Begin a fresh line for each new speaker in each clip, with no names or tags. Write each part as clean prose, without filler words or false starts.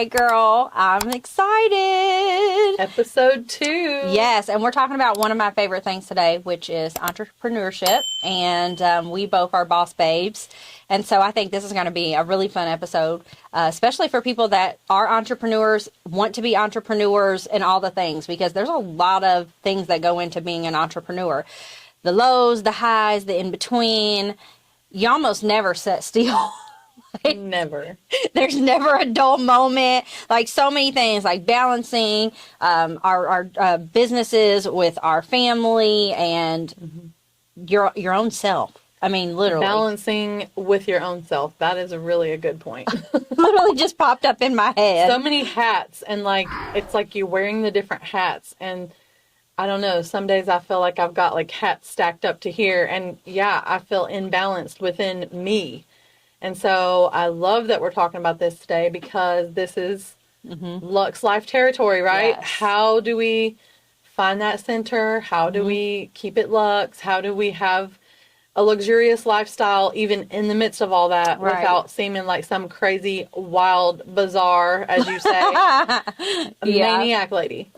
right, girl. I'm excited.
Episode 2.
Yes, and we're talking about one of my favorite things today, which is entrepreneurship. And we both are boss babes. And so I think this is going to be a really fun episode, especially for people that are entrepreneurs, want to be entrepreneurs, and all the things, because there's a lot of things that go into being an entrepreneur. The lows, the highs, the in-between. You almost never sit still.
Never.
There's never a dull moment. Like so many things, like balancing our businesses with our family and your own self. I mean, literally.
Balancing with your own self. That is really a good point.
Literally just popped up in my head.
So many hats, and like it's like you're wearing the different hats, and I don't know, some days I feel like I've got like hats stacked up to here, and yeah, I feel imbalanced within me. And so I love that we're talking about this today, because this is Luxe Life territory, right?
Yes.
How do we find that center? How do we keep it luxe? How do we have a luxurious lifestyle even in the midst of all that, without seeming like some crazy, wild, bizarre, as you say, maniac lady?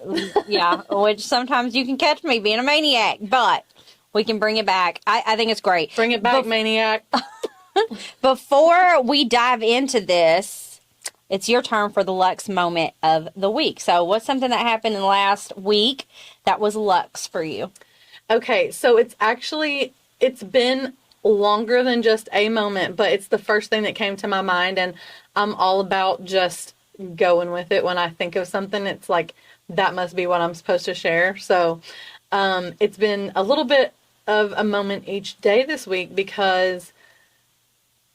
Yeah, which sometimes you can catch me being a maniac, but we can bring it back. I think it's great.
Bring it back, maniac.
Before we dive into this, it's your turn for the Luxe moment of the week. So what's something that happened in the last week that was Luxe for you?
Okay, so it's been longer than just a moment, but it's the first thing that came to my mind, and I'm all about just going with it. When I think of something, it's like, that must be what I'm supposed to share. So it's been a little bit of a moment each day this week, because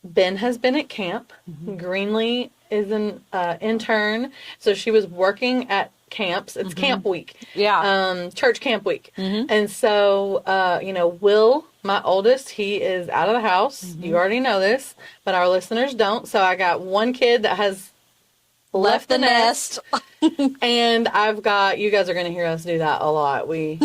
Ben has been at camp. Greenlee is an intern, so she was working at camps. It's camp week.
Yeah.
Church camp week. And so, Will, my oldest, he is out of the house. You already know this, but our listeners don't. So I got one kid that has left the nest. And I've got, you guys are going to hear us do that a lot. We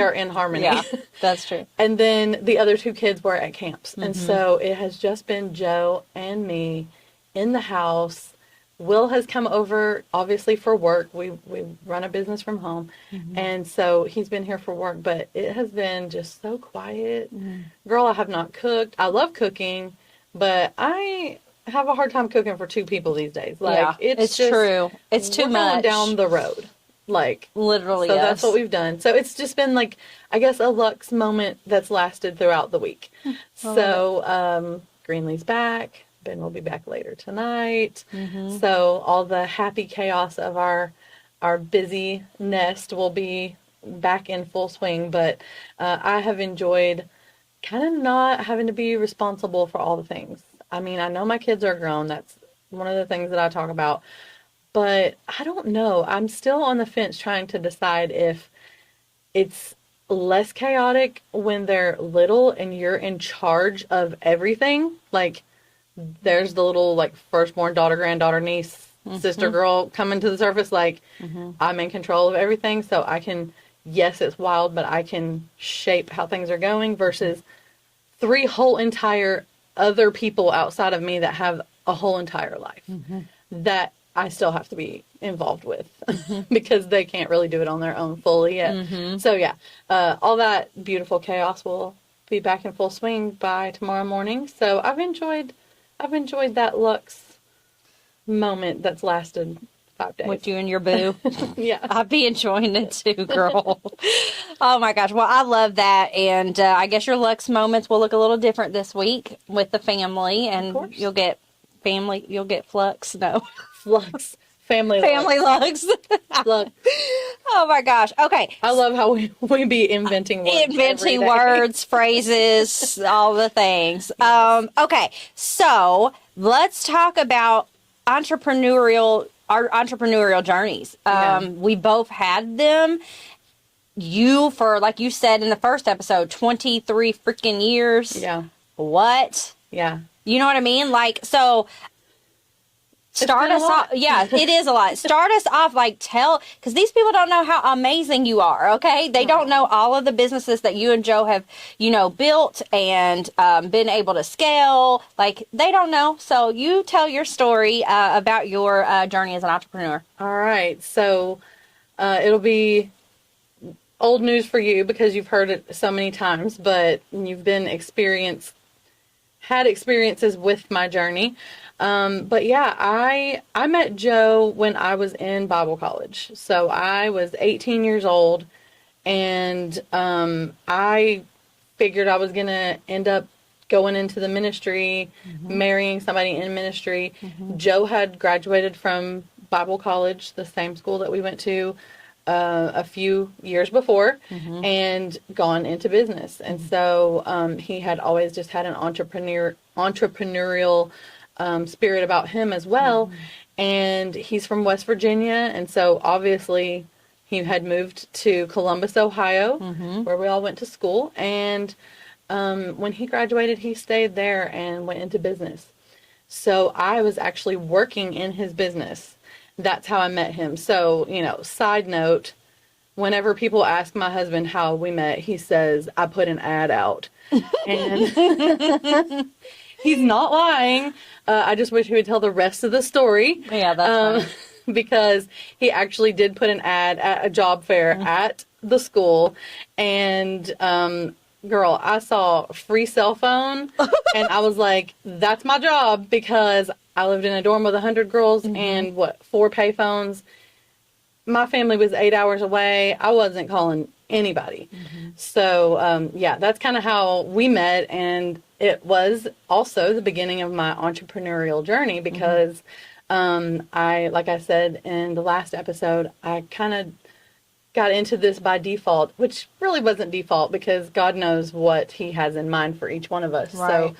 are in harmony.
Yeah, that's true.
And then the other 2 kids were at camps. And so it has just been Joe and me in the house. Will has come over, obviously, for work. We run a business from home. And so he's been here for work, but it has been just so quiet. Girl, I have not cooked. I love cooking, but I have a hard time cooking for 2 people these days. Like,
it's just true. It's too much.
Going down the road. Like,
literally,
so
yes.
That's what we've done. So it's just been like, I guess, a Luxe moment that's lasted throughout the week. So Greenlee's back. Ben will be back later tonight. So all the happy chaos of our busy nest will be back in full swing. But I have enjoyed kind of not having to be responsible for all the things. I mean, I know my kids are grown. That's one of the things that I talk about. But I don't know. I'm still on the fence trying to decide if it's less chaotic when they're little and you're in charge of everything. Like, there's the little, like, firstborn daughter, granddaughter, niece, sister, girl coming to the surface. Like, I'm in control of everything. So I can, yes, it's wild, but I can shape how things are going, versus 3 whole entire other people outside of me that have a whole entire life that I still have to be involved with because they can't really do it on their own fully yet. So yeah, all that beautiful chaos will be back in full swing by tomorrow morning. So I've enjoyed that Luxe moment that's lasted 5 days.
With you and your boo.
Yeah.
I'll be enjoying it too, girl. Oh my gosh. Well, I love that. And I guess your Luxe moments will look a little different this week with the family. And you'll get Flux. No.
Flux. Family
Luxe.
Flux.
Oh my gosh. Okay.
I love how we be inventing words.
Inventing words, phrases, all the things. Yes. Okay. So let's talk about our entrepreneurial journeys. We both had them. You, for, like you said in the first episode, 23 freaking years.
Yeah.
What?
Yeah.
You know what I mean? Like, so Start
been a
us
lot.
off. Yeah, it is a lot. Start us off, like because these people don't know how amazing you are, okay? They don't know all of the businesses that you and Joe have, built and been able to scale. Like, they don't know. So you tell your story about your journey as an entrepreneur.
All right. So it'll be old news for you because you've heard it so many times, but you've had experiences with my journey. But yeah, I met Joe when I was in Bible college. So I was 18 years old, and I figured I was going to end up going into the ministry, marrying somebody in ministry. Joe had graduated from Bible college, the same school that we went to a few years before, and gone into business. And so he had always just had an entrepreneurial spirit about him as well. And he's from West Virginia, and so obviously he had moved to Columbus, Ohio, where we all went to school. And when he graduated, he stayed there and went into business. So I was actually working in his business. That's how I met him. So, side note, whenever people ask my husband how we met, he says, I put an ad out. And he's not lying. I just wish he would tell the rest of the story.
Yeah, that's funny.
Because he actually did put an ad at a job fair at the school. And girl, I saw free cell phone, and I was like, that's my job, because I lived in a dorm with 100 girls and 4 payphones. My family was 8 hours away. I wasn't calling anybody. So, yeah, that's kind of how we met. And it was also the beginning of my entrepreneurial journey because like I said in the last episode, I kind of got into this by default, which really wasn't default because God knows what he has in mind for each one of us.
Right.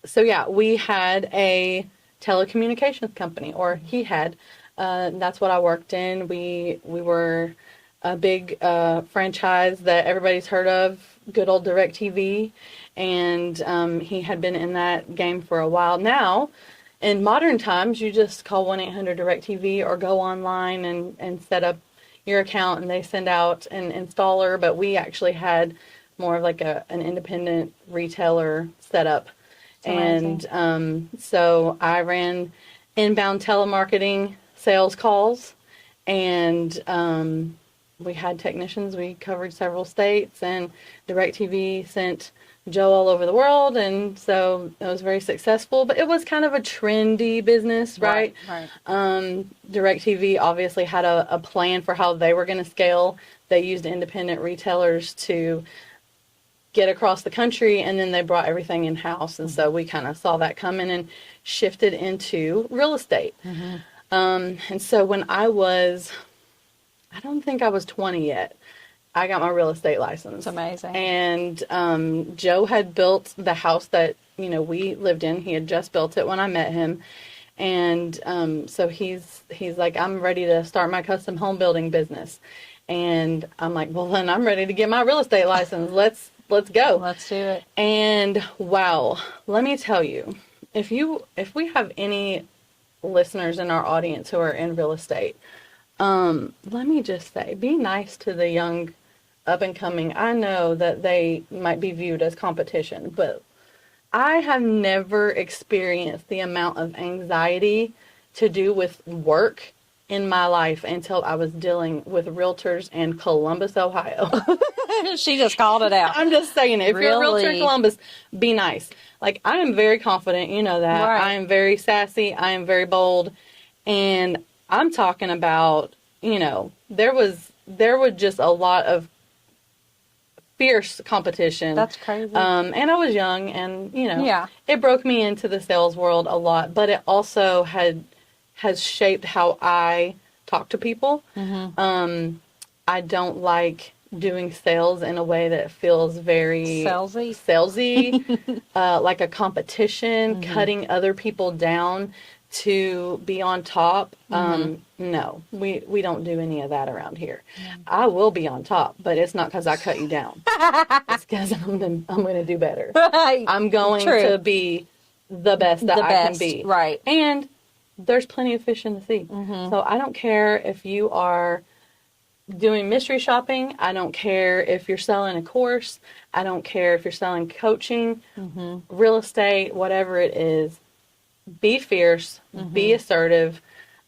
So yeah, we had a telecommunications company, or he had. That's what I worked in. We were a big franchise that everybody's heard of, good old DirecTV, and he had been in that game for a while. Now, in modern times, you just call 1-800-DirecTV or go online and set up your account, and they send out an installer. But we actually had more of like an independent retailer setup. And so I ran inbound telemarketing sales calls, and we had technicians. We covered several states, and DirecTV sent Joe all over the world, and so it was very successful. But it was kind of a trendy business, right?
Right.
DirecTV obviously had a plan for how they were going to scale. They used independent retailers to get across the country, and then they brought everything in-house. And so we kind of saw that coming and shifted into real estate. And so when I don't think I was 20 yet, I got my real estate license.
It's amazing.
And Joe had built the house that, we lived in. He had just built it when I met him. And so he's like, I'm ready to start my custom home building business. And I'm like, well, then I'm ready to get my real estate license. Let's go.
Let's do it.
And wow, let me tell you, if we have any listeners in our audience who are in real estate, let me just say, be nice to the young up and coming. I know that they might be viewed as competition, but I have never experienced the amount of anxiety to do with work in my life until I was dealing with realtors in Columbus, Ohio.
She just called it out.
I'm just saying it. If you're a realtor in
Really?
Columbus, be nice. Like, I am very confident, you know that.
Right.
I am very sassy. I am very bold. And I'm talking about, there was just a lot of fierce competition.
That's crazy.
And I was young, and,
Yeah.
it broke me into the sales world a lot, but it also has shaped how I talk to people. I don't like doing sales in a way that feels very salesy, like a competition, cutting other people down to be on top. No, we don't do any of that around here. I will be on top, but it's not because I cut you down. It's because I'm going to do better. I'm going
True.
to be the best that
The
I can
best,
be.
right.
And there's plenty of fish in the sea. So I don't care if you are doing mystery shopping. I don't care if you're selling a course. I don't care if you're selling coaching, real estate, whatever it is. Be fierce, be assertive,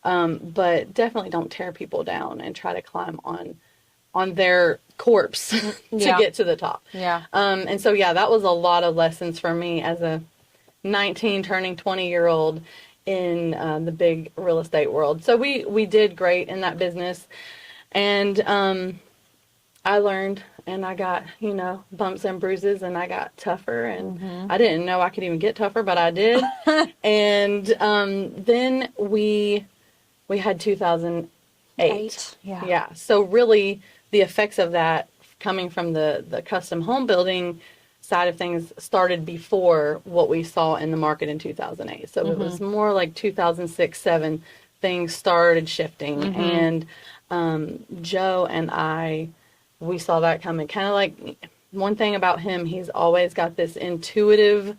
but definitely don't tear people down and try to climb on their corpse to
Yeah.
get to the top.
Yeah.
And so, yeah, that was a lot of lessons for me as a 19 turning 20-year-old in the big real estate world. So we did great in that business. And I learned, and I got, bumps and bruises, and I got tougher, and I didn't know I could even get tougher, but I did. And then we had 2008.
Yeah.
Yeah. So really, the effects of that coming from the custom home building side of things started before what we saw in the market in 2008. So it was more like 2006, 7, things started shifting. And Joe and I, we saw that coming. Kind of like, one thing about him, he's always got this intuitive,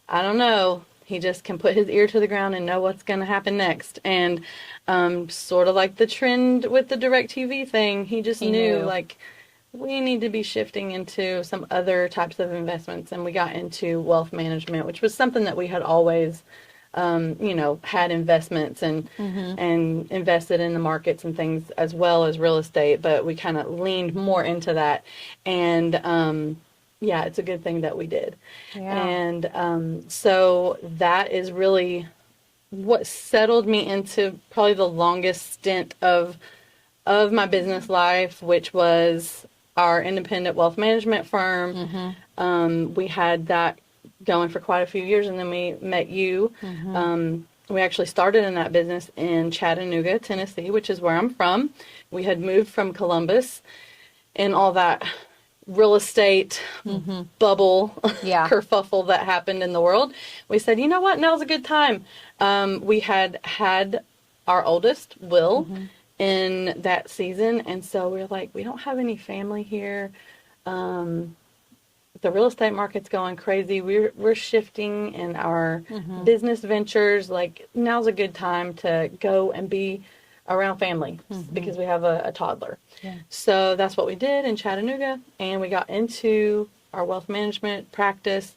I don't know, he just can put his ear to the ground and know what's going to happen next. And sort of like the trend with the DirecTV thing, he just knew, like, we need to be shifting into some other types of investments. And we got into wealth management, which was something that we had always, had investments and invested in the markets and things as well as real estate. But we kind of leaned more into that. And yeah, it's a good thing that we did.
Yeah.
And so that is really what settled me into probably the longest stint of my business life, which was our independent wealth management firm. We had that going for quite a few years, and then we met you. We actually started in that business in Chattanooga, Tennessee, which is where I'm from. We had moved from Columbus and all that real estate bubble kerfuffle that happened in the world. We said, you know what, now's a good time. We had our oldest, Will, in that season, and so we're like, we don't have any family here. The real estate market's going crazy. We're shifting in our business ventures. Like, now's a good time to go and be around family because we have a toddler. So that's what we did in Chattanooga, and we got into our wealth management practice.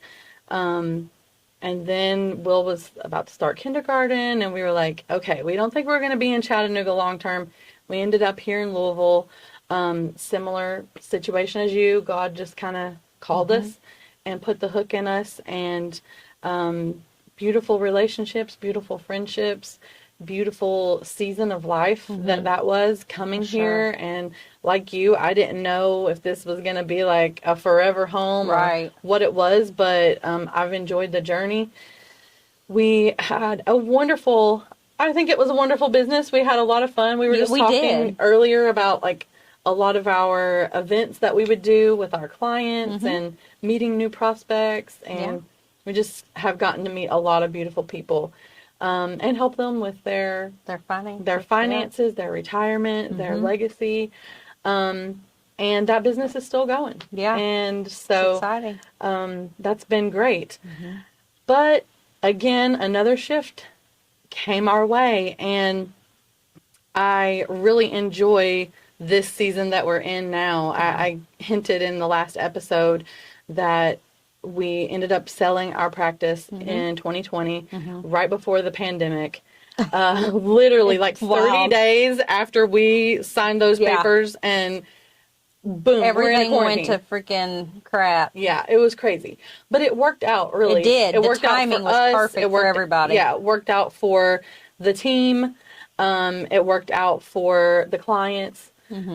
And then Will was about to start kindergarten, and we were like, okay, we don't think we're going to be in Chattanooga long term. We ended up here in Louisville. Similar situation as you. God just kind of called us and put the hook in us, and beautiful relationships, beautiful friendships, beautiful season of life that was coming here. And like you, I didn't know if this was going to be like a forever home or what it was, but I've enjoyed the journey. We had I think it was a wonderful business. We had a lot of fun. We were just talking earlier about like a lot of our events that we would do with our clients and meeting new prospects. And we just have gotten to meet a lot of beautiful people and help them with their finances, their retirement, their legacy. And that business is still going.
Yeah.
And so
it's exciting.
That's been great. But again, another shift came our way, and I really enjoy this season that we're in now. I hinted in the last episode that we ended up selling our practice in 2020, right before the pandemic. Literally like 30 days after we signed those papers, and boom,
everything
we're in
went to freaking crap.
Yeah, it was crazy. But it worked out, really.
It did.
It worked
the timing
out for
was
us.
perfect for everybody.
Yeah, it worked out for the team. It worked out for the clients.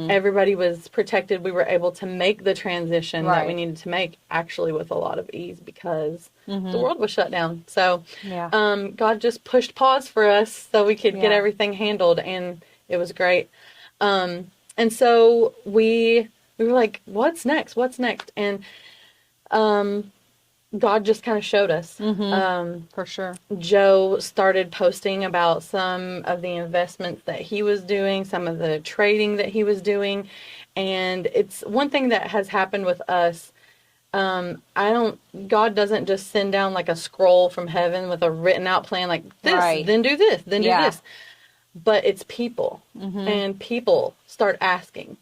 Everybody was protected. We were able to make the transition that we needed to make, actually with a lot of ease, because the world was shut down. So God just pushed pause for us so we could get everything handled, and it was great. And so we were like, what's next? What's next? And God just kind of showed us.
For sure.
Joe started posting about some of the investments that he was doing, some of the trading that he was doing. And it's one thing that has happened with us. God doesn't just send down like a scroll from heaven with a written out plan like this,
Right.
then do this, then do
Yeah.
this. But it's people, and people start asking.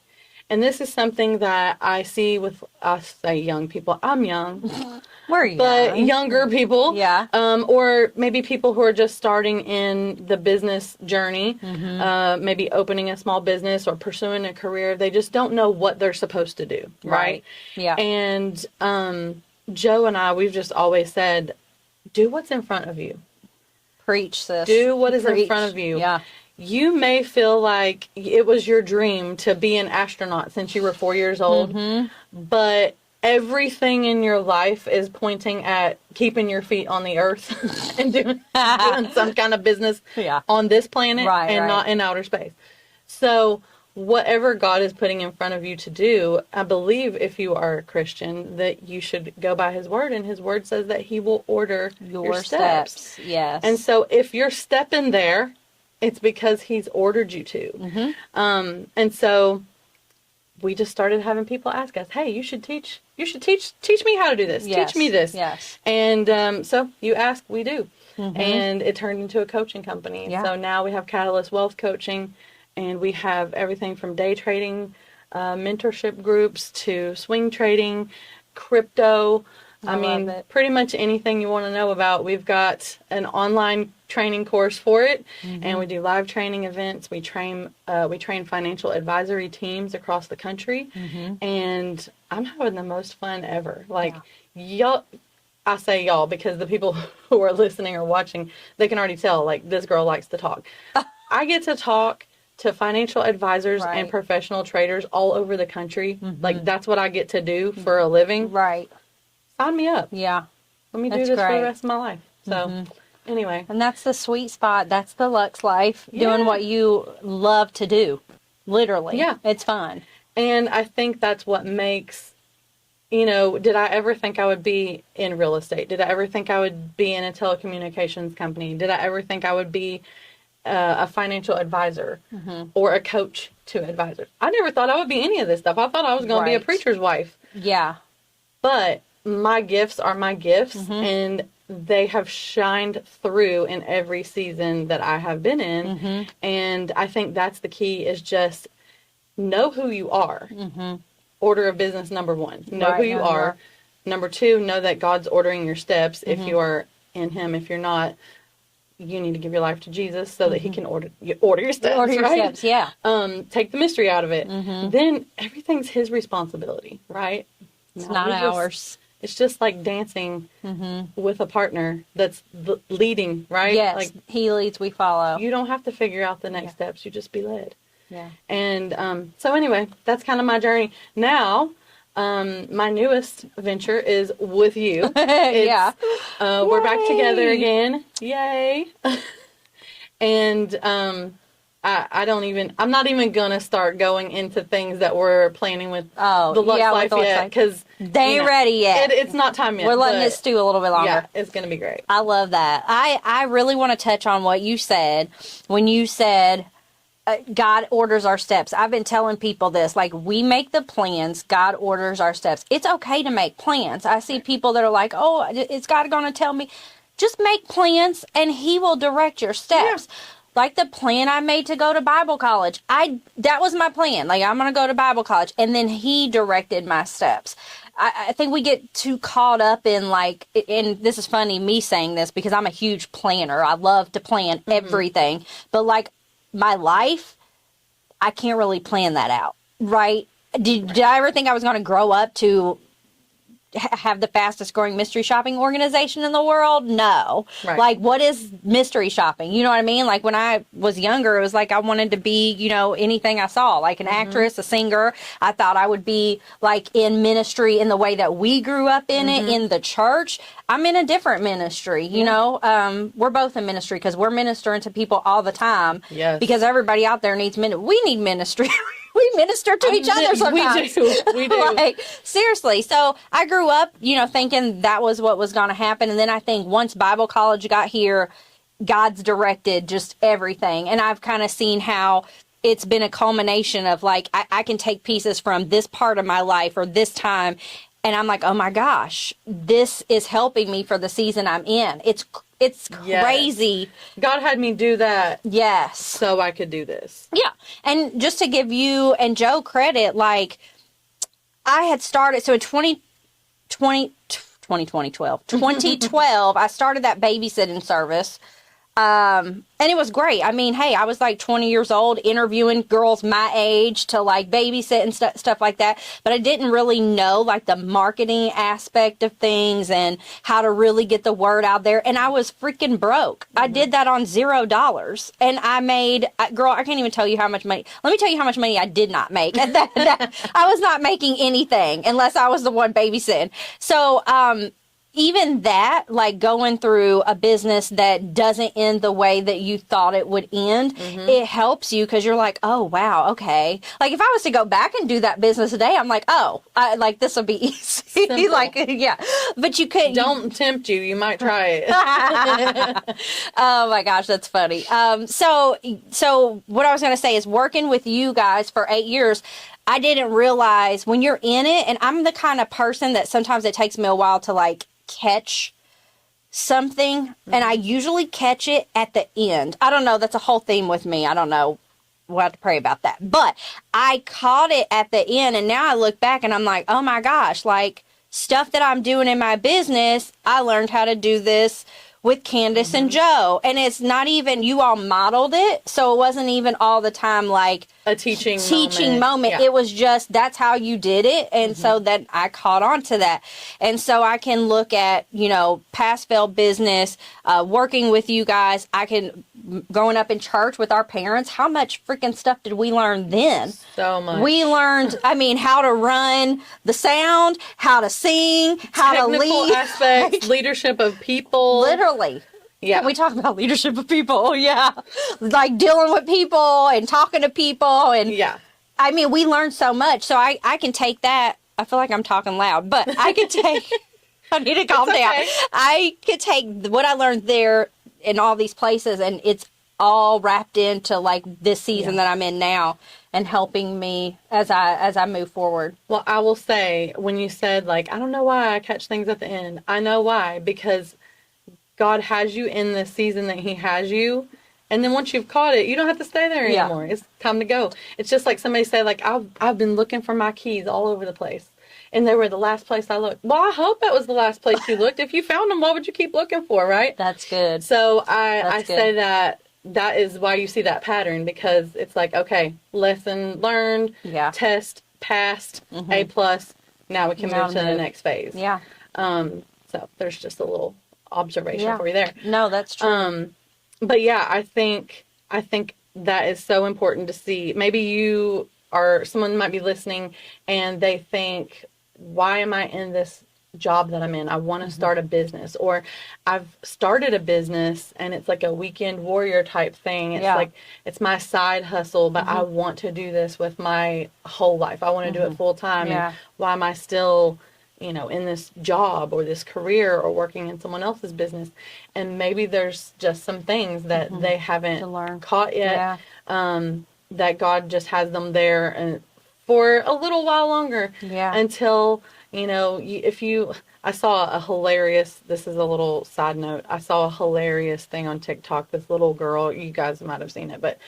And this is something that I see with us, say young people. I'm young.
We're young.
But younger people,
Yeah.
or maybe people who are just starting in the business journey, maybe opening a small business or pursuing a career, they just don't know what they're supposed to do, right?
Yeah.
And Joe and I, we've just always said, do what's in front of you.
Preach, sis.
Do what is in
Preach.
front of you.
Yeah.
You may feel like it was your dream to be an astronaut since you were 4 years old, but everything in your life is pointing at keeping your feet on the earth and doing some kind of business
Yeah.
on this planet and
Right.
not in outer space. So whatever God is putting in front of you to do, I believe if you are a Christian that you should go by his word, and his word says that he will order your steps.
Yes.
And so if you're stepping there, it's because he's ordered you to. And so we just started having people ask us, hey, you should teach me how to do this.
Yes.
Teach me this.
Yes.
And so you ask, we do. And it turned into a coaching company.
Yeah.
So now we have Catalyst Wealth Coaching, and we have everything from day trading, mentorship groups to swing trading, crypto. I mean,
love it.
pretty much anything you want to know about. We've got an online training course for it, and we do live training events. We train financial advisory teams across the country, and I'm having the most fun ever. Like y'all, I say y'all because the people who are listening or watching, they can already tell. Like, this girl likes to talk. I get to talk to financial advisors and
Right.
professional traders all over the country. Like, that's what I get to do for a living.
Right.
Sign me up.
Yeah.
Let me do
That's
this for
great.
the rest of my life. So, anyway.
And that's the sweet spot. That's the Lux life. Doing
Yeah.
what you love to do. Literally.
Yeah.
It's fun.
And I think that's what makes, did I ever think I would be in real estate? Did I ever think I would be in a telecommunications company? Did I ever think I would be a financial advisor or a coach to advisors? I never thought I would be any of this stuff. I thought I was going to be a
Right.
preacher's wife.
Yeah.
But my gifts are my gifts, and they have shined through in every season that I have been in. And I think that's the key, is just know who you are. Order of business number one. Know
Right,
who you
know
are. Number two, know that God's ordering your steps. If you are in him, if you're not, you need to give your life to Jesus so that he can order your steps.
Order your
right?
steps. Yeah.
Take the mystery out of it. Then everything's his responsibility, right?
It's
No,
not
we just-
ours.
It's just like dancing with a partner that's leading, right?
Yes.
Like,
He leads, we follow.
you don't have to figure out the next steps. You just be led.
Yeah.
And so anyway, that's kind of my journey. Now, my newest venture is with you.
Yeah.
We're back together
Yay.
again. Yay. And I'm not even going to start going into things that we're planning with the Lux
with
Life
the Lux
yet,
Life.
because
They ain't ready yet.
it's not time yet.
We're letting
but
it stew a little bit longer.
yeah, it's going to be great.
I love that. I really want to touch on what you said when you said God orders our steps. I've been telling people this, like, we make the plans, God orders our steps. It's okay to make plans. I see people that are like, oh, is God going to tell me? Just make plans and he will direct your steps. Like the plan I made to go to Bible college. That was my plan. Like, I'm going to go to Bible college. And then he directed my steps. I think we get too caught up in, like, and this is funny, me saying this, because I'm a huge planner. I love to plan everything. But, like, my life, I can't really plan that out, right? Did I ever think I was going to grow up to have the fastest growing mystery shopping organization in the world? No.
Right.
Like, what is mystery shopping? You know what I mean? Like, when I was younger, it was like I wanted to be, anything I saw, like an actress, a singer. I thought I would be, like, in ministry in the way that we grew up in it, in the church. I'm in a different ministry, you know. We're both in ministry because we're ministering to people all the time.
Yes.
Because everybody out there needs ministry. We need ministry. We minister to each other sometimes.
We do.
Like, seriously. So I grew up, thinking that was what was going to happen. And then I think once Bible college got here, God's directed just everything. And I've kind of seen how it's been a culmination of, like, I can take pieces from this part of my life or this time And I'm like, oh my gosh, this is helping me for the season I'm in. It's crazy.
God had me do that.
Yes.
So I could do this.
Yeah. And just to give you and Joe credit, like, I had started, so in 2012, I started that babysitting service. And it was great. I mean, hey, I was like 20 years old interviewing girls my age to like babysit and stuff like that. But I didn't really know like the marketing aspect of things and how to really get the word out there. And I was freaking broke. I did that on $0. And I made, girl, I can't even tell you how much money. Let me tell you how much money I did not make. I was not making anything unless I was the one babysitting. So, even that, like going through a business that doesn't end the way that you thought it would end, it helps you because you're like, oh, wow, okay. Like if I was to go back and do that business today, I'm like, oh, like this will be easy. Like, yeah. But you couldn't.
Don't tempt you. You might try it.
Oh my gosh, that's funny. So what I was going to say is working with you guys for 8 years, I didn't realize when you're in it, and I'm the kind of person that sometimes it takes me a while to like catch something, and I usually catch it at the end. I don't know, that's a whole theme with me. I don't know. We'll have to pray about that. But I caught it at the end, and now I look back and I'm like, oh my gosh, like stuff that I'm doing in my business, I learned how to do this with Candace and Joe. And it's not even, you all modeled it, so it wasn't even all the time like
a teaching
moment. Yeah. It was just, that's how you did it. And so that I caught on to that. And so I can look at, you know, past failed business, working with you guys. I can, growing up in church with our parents, how much freaking stuff did we learn then?
So much.
We learned, I mean, how to run the sound, how to sing, how to lead.
Technical aspects, leadership of people.
Literally. Yeah. Can we talk about leadership of people? Yeah. Like dealing with people and talking to people. And
yeah.
I mean, we learned so much. So I can take that. I feel like I'm talking loud, but I can take, I need to calm down. I could take what I learned there in all these places, and it's all wrapped into like this season that I'm in now and helping me as I move forward.
Well, I will say, when you said like, I don't know why I catch things at the end. I know why, because God has you in the season that he has you. And then once you've caught it, you don't have to stay there anymore. It's time to go. It's just like somebody said, like, I've been looking for my keys all over the place. And they were the last place I looked. Well, I hope that was the last place you looked. If you found them, what would you keep looking for, right?
That's good.
So I say that is why you see that pattern, because it's like, okay, lesson learned, test passed, A+, now we can move to the next phase.
Yeah.
So there's just a little observation for you there.
No, that's true.
But yeah, I think that is so important to see. Maybe someone might be listening and they think, why am I in this job that I'm in? I want to start a business, or I've started a business and it's like a weekend warrior type thing. It's like, it's my side hustle, but I want to do this with my whole life. I want to do it full time. And why am I still, in this job or this career or working in someone else's business? And maybe there's just some things that they haven't caught yet, that God just has them there and for a little while longer until, I saw a hilarious, this is a little side note, I saw a hilarious thing on TikTok. This little girl, you guys might have seen it, but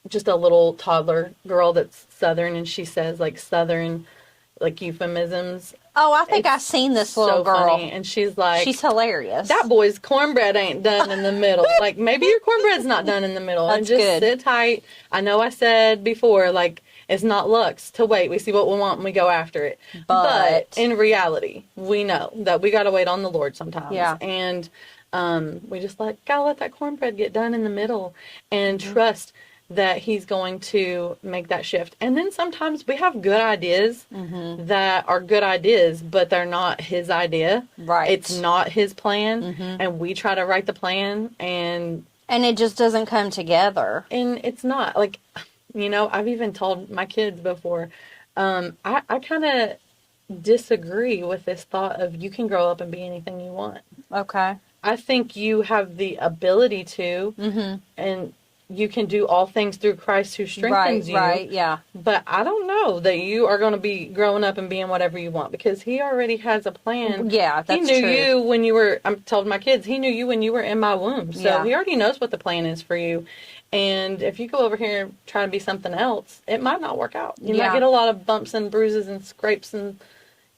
just a little toddler girl that's Southern, and she says like Southern like euphemisms.
Oh, I think I've seen this little girl.
Funny. And she's like,
she's hilarious.
That boy's cornbread ain't done in the middle. Like, maybe your cornbread's not done in the middle.
That's
and just
good.
Sit tight. I know I said before, like, it's not Lux to wait. We see what we want and we go after it. But in reality, we know that we got to wait on the Lord sometimes. Yeah. And we just gotta let that cornbread get done in the middle and trust that he's going to make that shift. And then sometimes we have good ideas that are good ideas, but they're not his idea. Right. It's not his plan. And we try to write the plan and
it just doesn't come together.
And it's not like, I've even told my kids before, I kind of disagree with this thought of you can grow up and be anything you want.
Okay.
I think you have the ability to, and you can do all things through Christ who strengthens you.
Right, yeah.
But I don't know. know that you are going to be growing up and being whatever you want because he already has a plan.
Yeah, that's
He knew
true.
you when you were, I'm told my kids, he knew you when you were in my womb. So
Yeah.
he already knows what the plan is for you. And if you go over here and try to be something else, it might not work out. You
Yeah.
might get a lot of bumps and bruises and scrapes and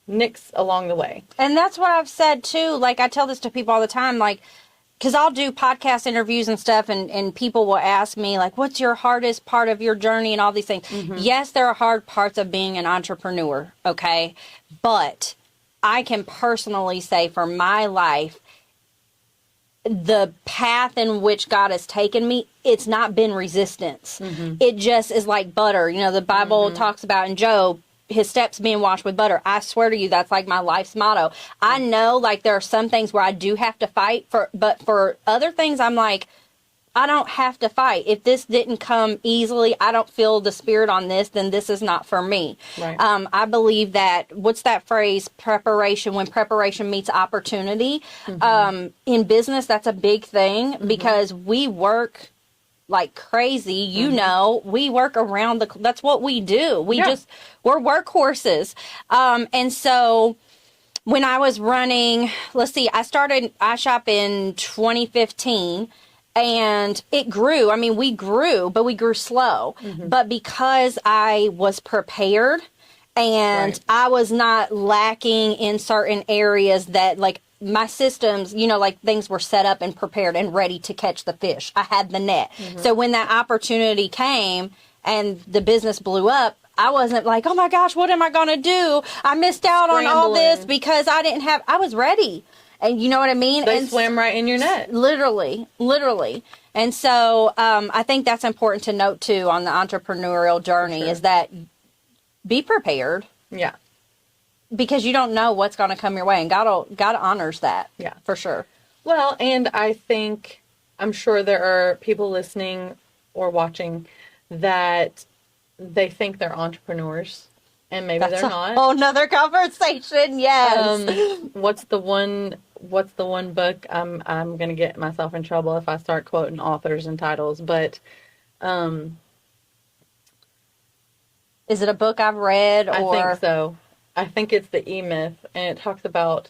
nicks along the way.
And that's what I've said too. Like, I tell this to people all the time, like, because I'll do podcast interviews and stuff, and people will ask me, like, what's your hardest part of your journey and all these things. Yes, there are hard parts of being an entrepreneur, okay? But I can personally say for my life, the path in which God has taken me, it's not been resistance. It just is like butter. You know, the Bible talks about in Job, his steps being washed with butter. I swear to you, that's like my life's motto. I know, like, there are some things where I do have to fight for, but for other things, I'm like, I don't have to fight. If this didn't come easily, I don't feel the spirit on this, then this is not for me.
Right.
I believe that, what's that phrase, preparation, when preparation meets opportunity. In business, that's a big thing because we work like crazy. You know, we work around that's what we do. We're workhorses. And so when I was running, let's see, I shop in 2015 and it grew. I mean, we grew, but we grew slow. But because I was prepared and
Right.
I was not lacking in certain areas that, like, my systems, you know, like, things were set up and prepared and ready to catch the fish. I had the net. So when that opportunity came and the business blew up, I wasn't like, oh my gosh, what am I going to do? I missed out on all this
Scrambling.
because I was ready. And you know what I mean?
They
And
swam right in your net.
literally. And so I think that's important to note too on the entrepreneurial journey
Sure.
is that be prepared.
Yeah.
Because you don't know what's going to come your way, and God honors that.
Yeah.
For sure.
Well, and I'm sure there are people listening or watching that they think they're entrepreneurs, and maybe they're not.
Whole nother conversation. Yes.
What's the one book? I'm gonna get myself in trouble if I start quoting authors and titles, but
Is it a book I've read, or
I think so. I think it's the E-Myth, and it talks about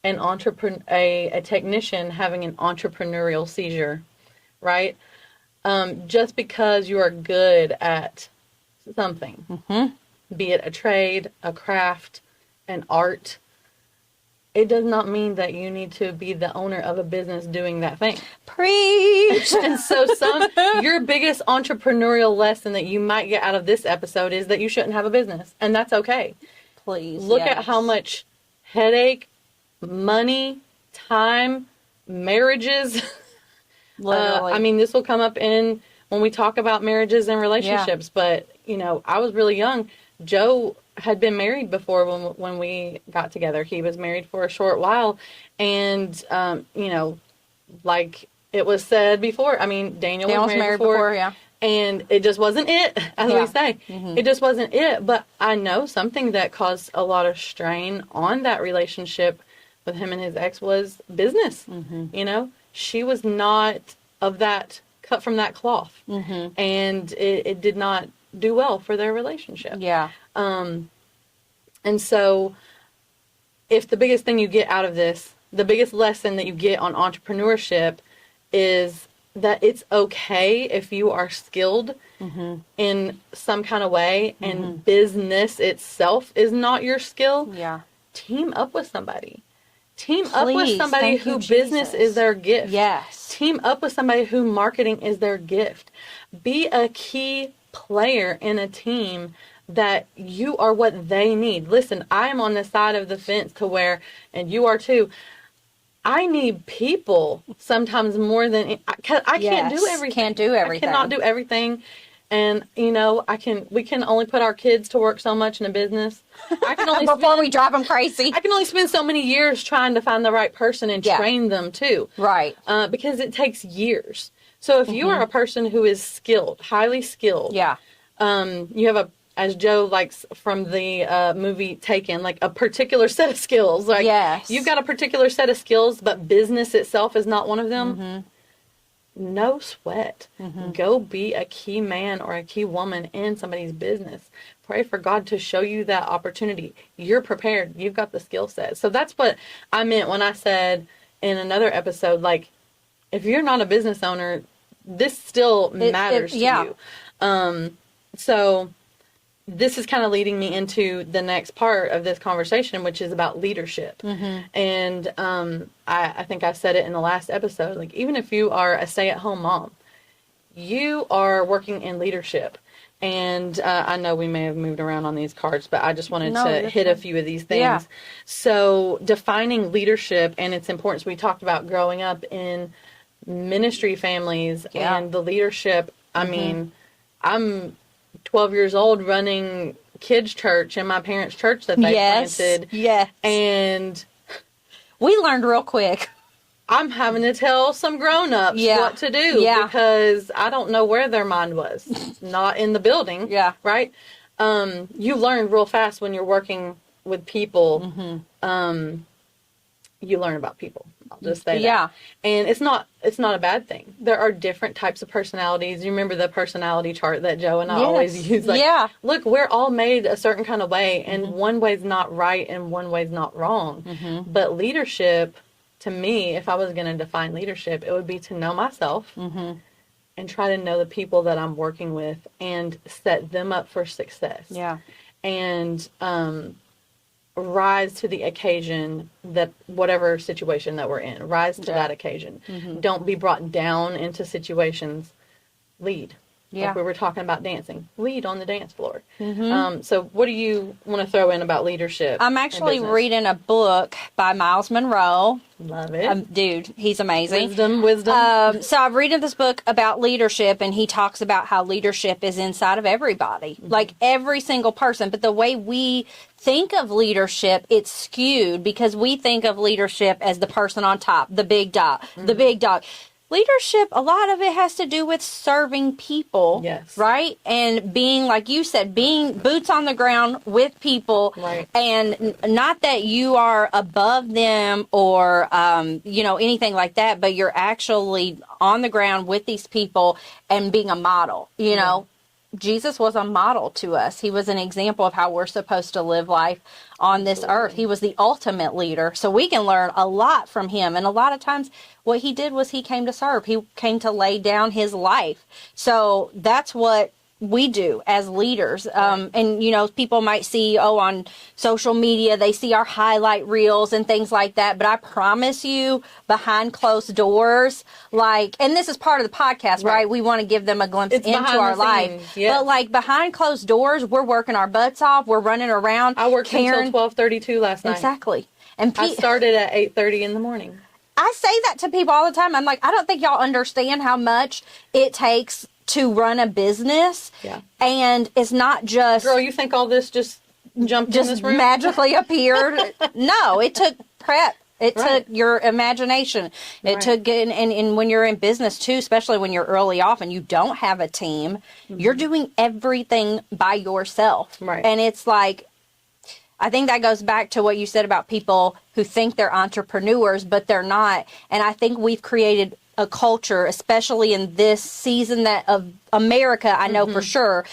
a technician having an entrepreneurial seizure, right? Just because you are good at something, be it a trade, a craft, an art, it does not mean that you need to be the owner of a business doing that thing.
Preach.
And so your biggest entrepreneurial lesson that you might get out of this episode is that you shouldn't have a business, and that's okay.
Please.
Look
yes.
at how much headache, money, time, marriages.
Literally.
I mean, this will come up when we talk about marriages and relationships, but, you know, I was really young. Joe had been married before when we got together. He was married for a short while, and, you know, like it was said before, I mean, Daniel was married before,
yeah.
and it just wasn't it, as
Yeah.
we say. It just wasn't it, but I know something that caused a lot of strain on that relationship with him and his ex was business. You know, she was not of that, cut from that cloth, and it did not do well for their relationship.
Yeah.
And so if the biggest thing you get out of this, the biggest lesson that you get on entrepreneurship is that it's okay if you are skilled in some kind of way and business itself is not your skill.
Yeah.
Team up with somebody. Team up with
Please,
somebody
thank you,
who business
Jesus.
is their gift.
Yes.
Team up with somebody who marketing is their gift. Be a key player in a team that you are what they need. Listen, I am on the side of the fence to where, and you are too, I need people sometimes more than, I can't do
Yes,
everything.
can't do everything.
I cannot do everything. And, you know, we can only put our kids to work so much in a business. I can only
Before we drive them crazy.
I can only spend so many years trying to find the right person and
Yeah.
train them too.
Right.
Because it takes years. So if you are a person who is skilled, highly skilled,
Yeah.
you have as Joe likes from the movie Taken, like a particular set of skills. Like
Yes.
you've got a particular set of skills, but business itself is not one of them. no sweat. Go be a key man or a key woman in somebody's business. Pray for God to show you that opportunity. You're prepared. You've got the skill set. So that's what I meant when I said in another episode, like, if you're not a business owner, this still matters to you. So this is kind of leading me into the next part of this conversation, which is about leadership. And I think I said it in the last episode, like, even if you are a stay-at-home mom, you are working in leadership. And I know we may have moved around on these cards, but I just wanted to hit a few of these things. Yeah. So defining leadership and its importance, we talked about growing up in ministry families and the leadership. I mean, I'm 12 years old running kids' church in my parents' church that they planted.
Yes.
And
we learned real quick.
I'm having to tell some grown-ups what to do because I don't know where their mind was. Not in the building. Yeah. Right? You learn real fast when you're working with people. You learn about people. I'll just say that. Yeah. And it's not a bad thing. There are different types of personalities. You remember the personality chart that Joe and I always use? Like, look, we're all made a certain kind of way, and one way's not right and one way's not wrong. But leadership, to me, if I was going to define leadership, it would be to know myself and try to know the people that I'm working with and set them up for success. Yeah. And rise to the occasion, that whatever situation that we're in, rise to that occasion. Don't be brought down into situations. Lead. Yeah. Like we were talking about dancing. Lead on the dance floor. So what do you want to throw in about leadership?
I'm actually reading a book by Miles Monroe.
Love it.
Dude, he's amazing.
Wisdom.
So I'm reading this book about leadership, and he talks about how leadership is inside of everybody. Like every single person. But the way we think of leadership, it's skewed because we think of leadership as the person on top, the big dog, the big dog. Leadership, a lot of it has to do with serving people, right? And being, like you said, being boots on the ground with people, right? And not that you are above them or, anything like that, but you're actually on the ground with these people and being a model, you know? Jesus was a model to us. He was an example of how we're supposed to live life on this earth. He was the ultimate leader. So we can learn a lot from him. And a lot of times what he did was he came to serve. He came to lay down his life. So that's what we do as leaders. And, people might see, on social media, they see our highlight reels and things like that. But I promise you, behind closed doors, and this is part of the podcast, right? We want to give them a glimpse into our life. Yes. But behind closed doors, we're working our butts off. We're running around.
I worked until 12:32 last night.
Exactly. And
I started at 8:30 in the morning.
I say that to people all the time. I'm like, I don't think y'all understand how much it takes to run a business. Yeah. And it's not just...
Girl, you think all this just jumped in this room?
Magically appeared? No, it took prep. It took your imagination. It took, and when you're in business too, especially when you're early off and you don't have a team, you're doing everything by yourself. Right. And it's like, I think that goes back to what you said about people who think they're entrepreneurs, but they're not. And I think we've created a culture, especially in this season of America, I know for sure,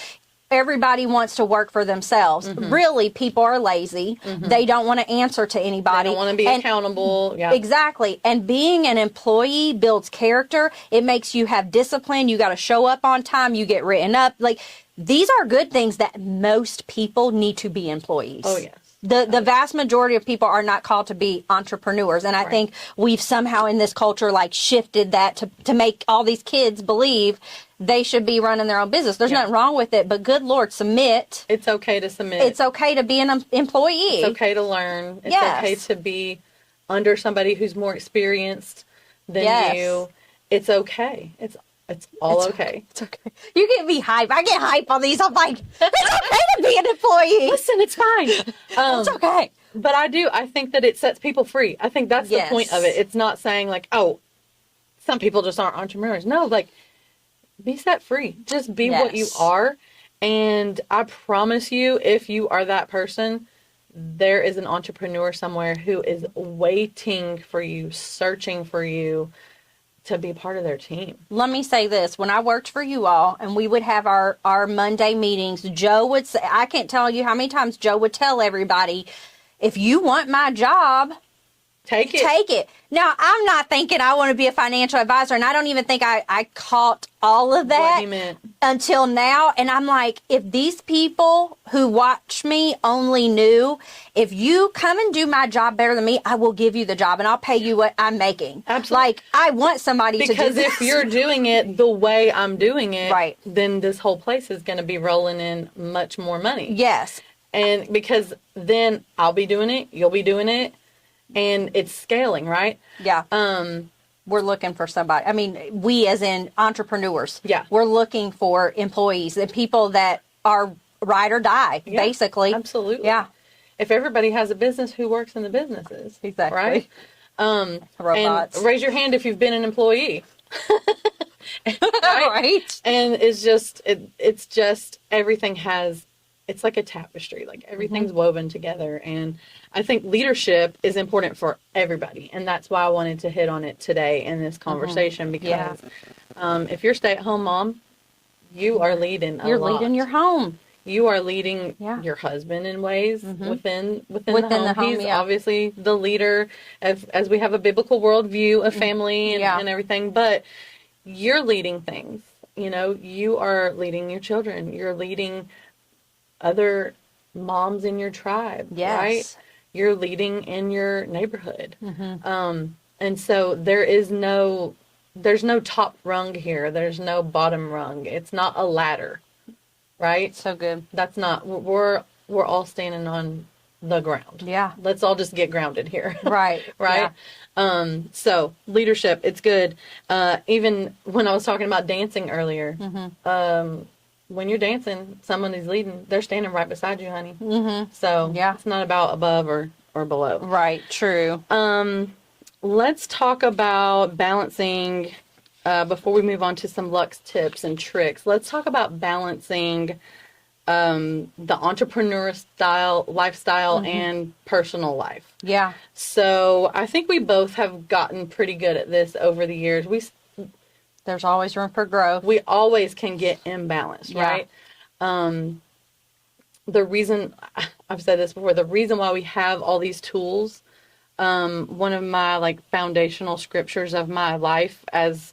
everybody wants to work for themselves. Really, people are lazy. They don't want to answer to anybody.
They don't want to be accountable. Yeah.
Exactly. And being an employee builds character. It makes you have discipline. You got to show up on time. You get written up. These are good things that most people need to be employees.
Oh, yes.
The vast majority of people are not called to be entrepreneurs. And I think we've somehow in this culture shifted that to make all these kids believe they should be running their own business. There's nothing wrong with it, but good Lord, submit.
It's okay to submit.
It's okay to be an employee.
It's okay to learn. It's okay to be under somebody who's more experienced than you. It's okay. It's all okay.
It's okay. You get me hype. I get hype on these. I'm like, it's okay to be an employee.
Listen, it's fine.
It's okay.
But I think that it sets people free. I think that's the point of it. It's not saying some people just aren't entrepreneurs. No, be set free. Just be what you are. And I promise you, if you are that person, there is an entrepreneur somewhere who is waiting for you, searching for you, to be part of their team.
Let me say this. When I worked for you all and we would have our Monday meetings, Joe would say, I can't tell you how many times Joe would tell everybody, if you want my job,
Take it.
take it. Now, I'm not thinking I want to be a financial advisor, and I don't even think I caught all of that
What he meant.
until now. And I'm like, if these people who watch me only knew, if you come and do my job better than me, I will give you the job and I'll pay you what I'm making.
Absolutely.
Like, I want somebody to do
Because
this.
if you're doing it the way I'm doing it,
Right.
then this whole place is going to be rolling in much more money.
Yes.
And because then I'll be doing it, you'll be doing it, and it's scaling, right?
Yeah. We're looking for somebody. I mean, we as in entrepreneurs.
Yeah.
We're looking for employees and people that are ride or die,
Yeah,
basically.
Absolutely.
Yeah.
If everybody has a business, who works in the businesses?
Exactly.
Right?
Robots.
And raise your hand if you've been an employee.
Right.
And it's just everything has, it's like a tapestry, like everything's woven together. And I think leadership is important for everybody, and that's why I wanted to hit on it today in this conversation, because if you're a stay-at-home mom, you are leading a lot.
You're leading your home.
You are leading
Yeah.
your husband in ways within the
the
home.
home,
He's
yeah.
obviously the leader, as we have a biblical worldview of family and,
Yeah.
and everything. But you're leading things. You know, you are leading your children. You're leading other moms in your tribe,
Yes.
right? You're leading in your neighborhood. And so there's no top rung here. There's no bottom rung. It's not a ladder, right?
So good.
That's not, we're all standing on the ground.
Yeah.
Let's all just get grounded here.
Right.
Right. So leadership, it's good. Even when I was talking about dancing earlier, when you're dancing, someone is leading, they're standing right beside you, honey. So
Yeah.
it's not about above or below.
Right. True.
Let's talk about balancing, before we move on to some Lux tips and tricks. Let's talk about balancing the entrepreneur style lifestyle and personal life.
Yeah.
So I think we both have gotten pretty good at this over the years.
There's always room for growth.
We always can get imbalanced,
Yeah.
right? The reason, I've said this before, the reason why we have all these tools, one of my like foundational scriptures of my life as,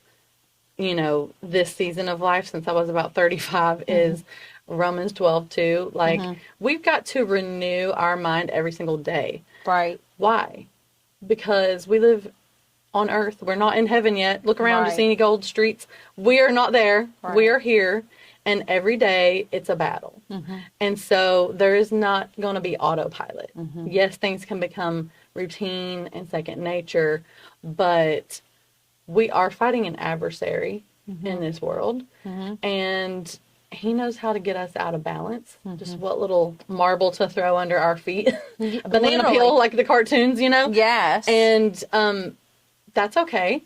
you know, this season of life since I was about 35 is Romans 12:2. Like, we've got to renew our mind every single day.
Right.
Why? Because we live on earth. We're not in heaven yet. Look around to
Right.
see any gold streets. We are not there.
Right.
We are here. And every day it's a battle. And so there is not going to be autopilot. Yes, things can become routine and second nature, but we are fighting an adversary in this world. And he knows how to get us out of balance. Just what little marble to throw under our feet. A banana
Literally.
peel like the cartoons, you know?
Yes.
And that's okay.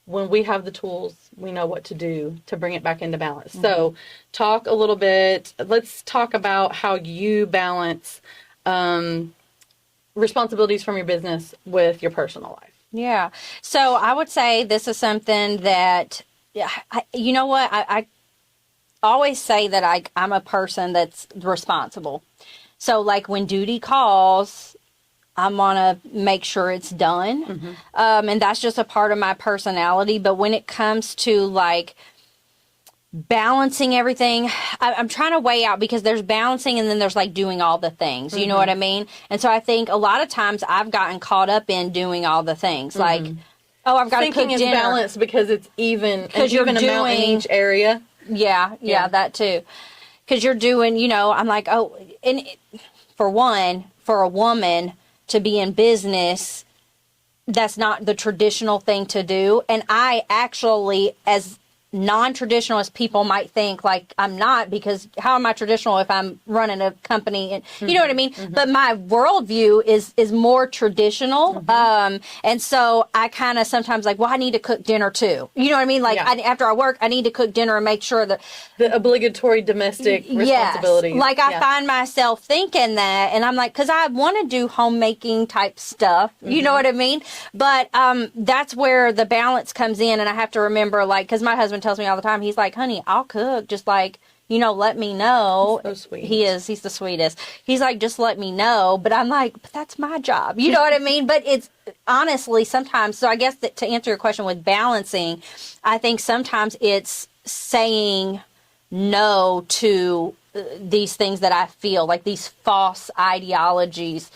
When we have the tools, we know what to do to bring it back into balance. So talk a little bit. Let's talk about how you balance responsibilities from your business with your personal life.
Yeah. So I would say this is something that, you know what? I always say that I'm a person that's responsible. So like when duty calls, I want to make sure it's done. And that's just a part of my personality. But when it comes to like balancing everything, I'm trying to weigh out, because there's balancing and then there's like doing all the things. You know what I mean? And so I think a lot of times I've gotten caught up in doing all the things. Like, oh, I've got to cook
Thinking is
dinner.
balanced because it's even,
Because
an
you're
even amount in
doing-
each area.
Yeah, that too. Because you're doing, you know, I'm like, oh, and for one, for a woman to be in business, that's not the traditional thing to do. And I actually, as non-traditional as people might think. Like, I'm not, because how am I traditional if I'm running a company? And you know what I mean? But my worldview is more traditional. And so I kind of sometimes like, well, I need to cook dinner too. You know what I mean? Like, after I work, I need to cook dinner and make sure that
the obligatory domestic responsibilities.
Like, I find myself thinking that, and I'm like, because I want to do homemaking type stuff. You know what I mean? But that's where the balance comes in, and I have to remember, like, because my husband tells me all the time, he's like, honey, I'll cook, just like, you know, let me know.
So sweet.
He's the sweetest. He's like, just let me know. But I'm like, but that's my job. You know what I mean? But it's honestly sometimes, so I guess that to answer your question with balancing, I think sometimes it's saying no to these things that I feel like, these false ideologies.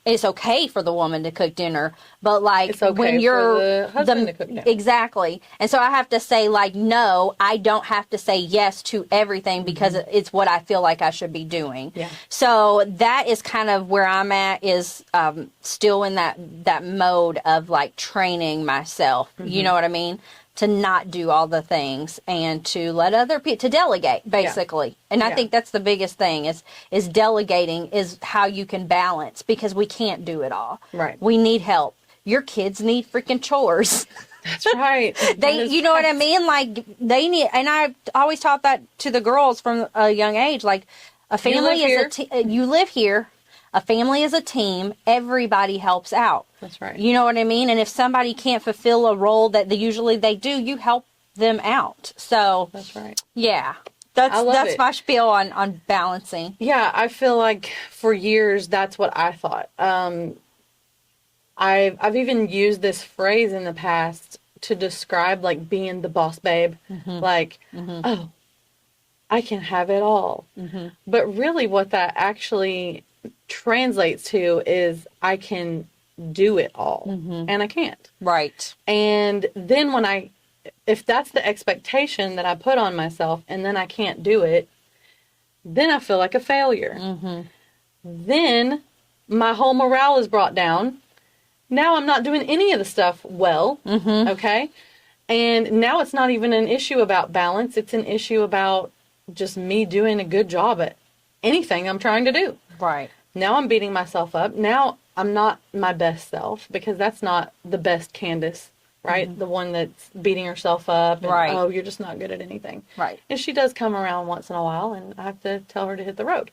It's okay for the woman to cook dinner, but like,
it's okay
when you're
for the husband to cook dinner.
Exactly. And so I have to say, like, no, I don't have to say yes to everything because it's what I feel like I should be doing.
Yeah.
So that is kind of where I'm at, is still in that mode of like training myself. You know what I mean? To not do all the things and to let other people, to delegate, basically. And I think that's the biggest thing is delegating is how you can balance, because we can't do it all.
Right.
We need help. Your kids need freaking chores.
That's right.
You know what I mean? Like, they need, and I always taught that to the girls from a young age, like, a family is you live here. A family is a team. Everybody helps out.
That's right.
You know what I mean? And if somebody can't fulfill a role that usually they do, you help them out. So
that's right.
Yeah. That's my spiel on balancing.
Yeah, I feel like for years that's what I thought. I've even used this phrase in the past to describe like being the boss babe. Like, oh, I can have it all. But really what that actually translates to is I can do it all, and I can't.
Right.
And then if that's the expectation that I put on myself and then I can't do it, then I feel like a failure. Then my whole morale is brought down. Now I'm not doing any of the stuff well. Okay. And now it's not even an issue about balance. It's an issue about just me doing a good job at anything I'm trying to do.
Right.
Now I'm beating myself up. Now I'm not my best self, because that's not the best Candace, right? The one that's beating herself up. And,
right.
Oh, you're just not good at anything.
Right.
And she does come around once in a while, and I have to tell her to hit the road.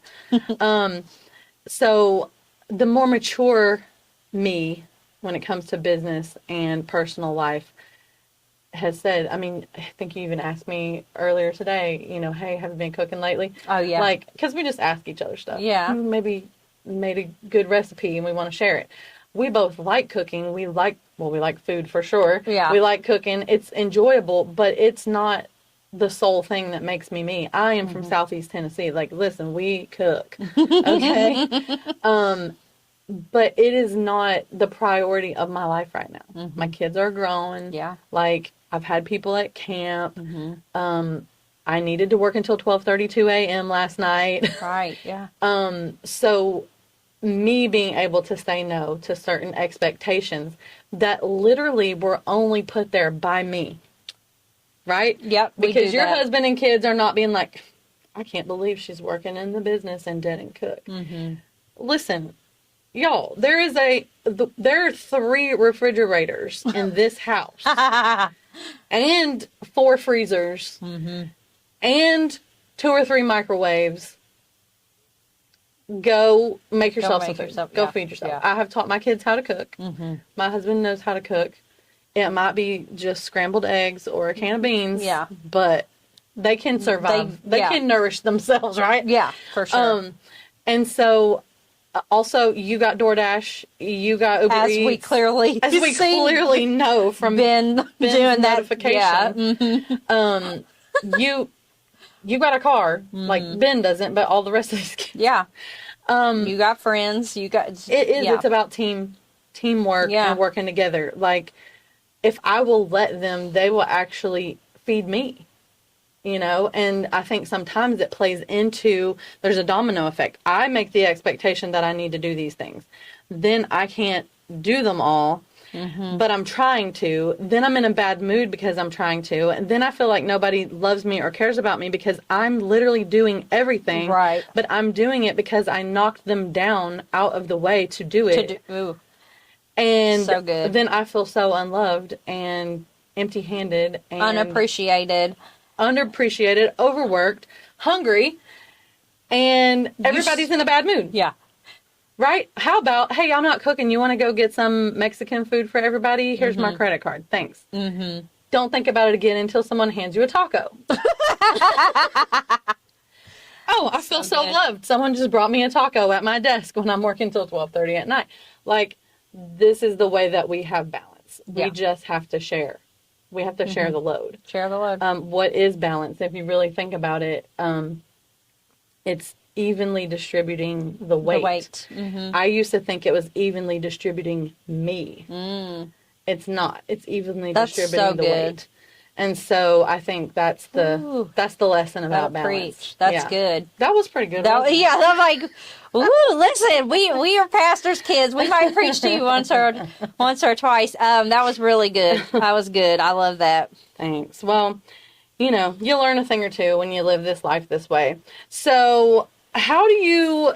So the more mature me when it comes to business and personal life has said, I mean, I think you even asked me earlier today, you know, hey, have you been cooking lately?
Oh, yeah.
Like, because we just ask each other stuff.
Yeah.
Maybe made a good recipe and we want to share it. We both like cooking. We like food for sure.
Yeah.
We like cooking. It's enjoyable, but it's not the sole thing that makes me me. I am from Southeast Tennessee. Like, listen, we cook. Okay. But it is not the priority of my life right now. My kids are grown.
Yeah.
Like, I've had people at camp. I needed to work until 12:32 a.m. last night.
Right. Yeah.
So me being able to say no to certain expectations that literally were only put there by me. Right?
Yep.
Because your husband and kids are not being like, I can't believe she's working in the business and didn't cook. Listen, y'all, there are 3 refrigerators in this house and 4 freezers and 2 or 3 microwaves. Go make yourself some food. Go feed yourself.
Yeah.
I have taught my kids how to cook. My husband knows how to cook. It might be just scrambled eggs or a can of beans. Yeah. But they can survive. They can nourish themselves, right?
Yeah, for sure.
And so also you got DoorDash, you got Uber Eats. As we clearly know from
Ben's doing
notification.
That.
You got a car, like Ben doesn't, but all the rest of these kids.
Yeah. You got friends. You got.
It's about teamwork and working together. Like, if I will let them, they will actually feed me. You know, and I think sometimes it plays into, there's a domino effect. I make the expectation that I need to do these things. Then I can't do them all. but I'm trying to. Then I'm in a bad mood because I'm trying to. And then I feel like nobody loves me or cares about me because I'm literally doing everything.
Right.
But I'm doing it because I knocked them down out of the way to do it.
Ooh,
And
so good.
then I feel so unloved and empty-handed and
unappreciated,
overworked, hungry, and everybody's in a bad mood.
Yeah.
Right? How about, hey, I'm not cooking. You want to go get some Mexican food for everybody? Here's my credit card. Thanks. Don't think about it again until someone hands you a taco. Oh, I feel so loved. Someone just brought me a taco at my desk when I'm working till 12:30 at night. Like, this is the way that we have balance. We just have to share. We have to share the load.
Share the load.
What is balance? If you really think about it, it's evenly distributing the weight. I used to think it was evenly distributing me. It's not. It's evenly distributing the weight. And so I think that's the lesson about balance.
Preach. That's good.
That was pretty good.
Yeah, I'm like, ooh, listen, we are pastors' kids. We might preach to you once or twice. That was really good. That was good. I love that.
Thanks. Well, you learn a thing or two when you live this life this way. So how do you,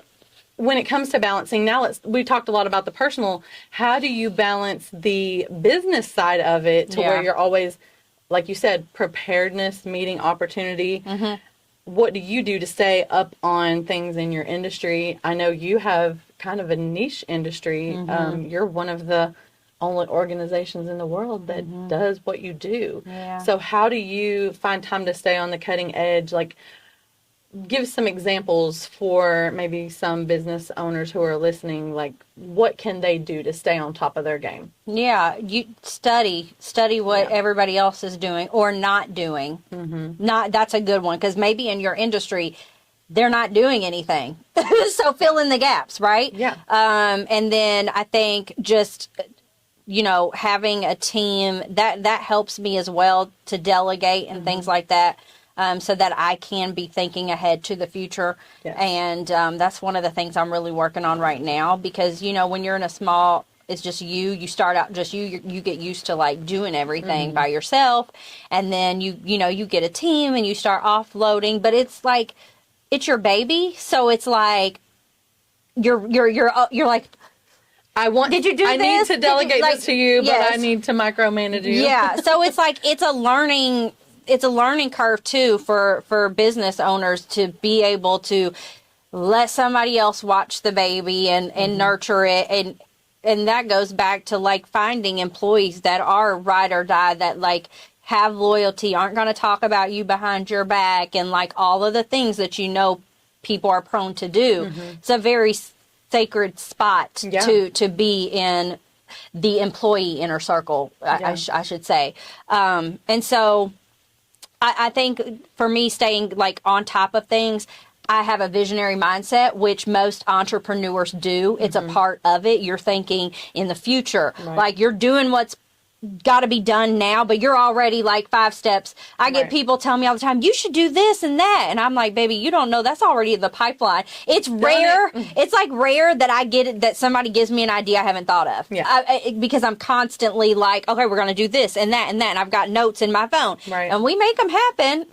when it comes to balancing, we talked a lot about the personal, how do you balance the business side of it to where you're always, like you said, preparedness, meeting opportunity? What do you do to stay up on things in your industry? I know you have kind of a niche industry. You're one of the only organizations in the world that does what you do. So how do you find time to stay on the cutting edge? Like, give some examples for maybe some business owners who are listening. Like, what can they do to stay on top of their game?
Yeah, you study what everybody else is doing or not doing. That's a good one, because maybe in your industry they're not doing anything. So fill in the gaps, right?
Yeah.
And then I think just having a team that helps me as well to delegate and things like that. So that I can be thinking ahead to the future.
Yes.
And that's one of the things I'm really working on right now, because, when you're in a small, it's just you start out just you get used to like doing everything by yourself. And then you get a team and you start offloading, but it's like, it's your baby. So it's like, you're like, did you do
I
this?
need to delegate this to you, but I need to micromanage you.
Yeah. So it's like, it's a learning curve too for business owners to be able to let somebody else watch the baby and nurture it. And that goes back to like finding employees that are ride or die, that like have loyalty, aren't going to talk about you behind your back, and like all of the things that people are prone to do. It's a very sacred spot to be in the employee inner circle, I should say. And so I think for me, staying like on top of things, I have a visionary mindset, which most entrepreneurs do. It's a part of it. You're thinking in the future, like you're doing what's got to be done now, but you're already like 5 steps. I get people telling me all the time, you should do this and that. And I'm like, baby, you don't know. That's already in the pipeline. It's rare. It's like rare that I get it, that somebody gives me an idea I haven't thought of. Because I'm constantly like, okay, we're going to do this and that and that. And I've got notes in my phone. And we make them happen,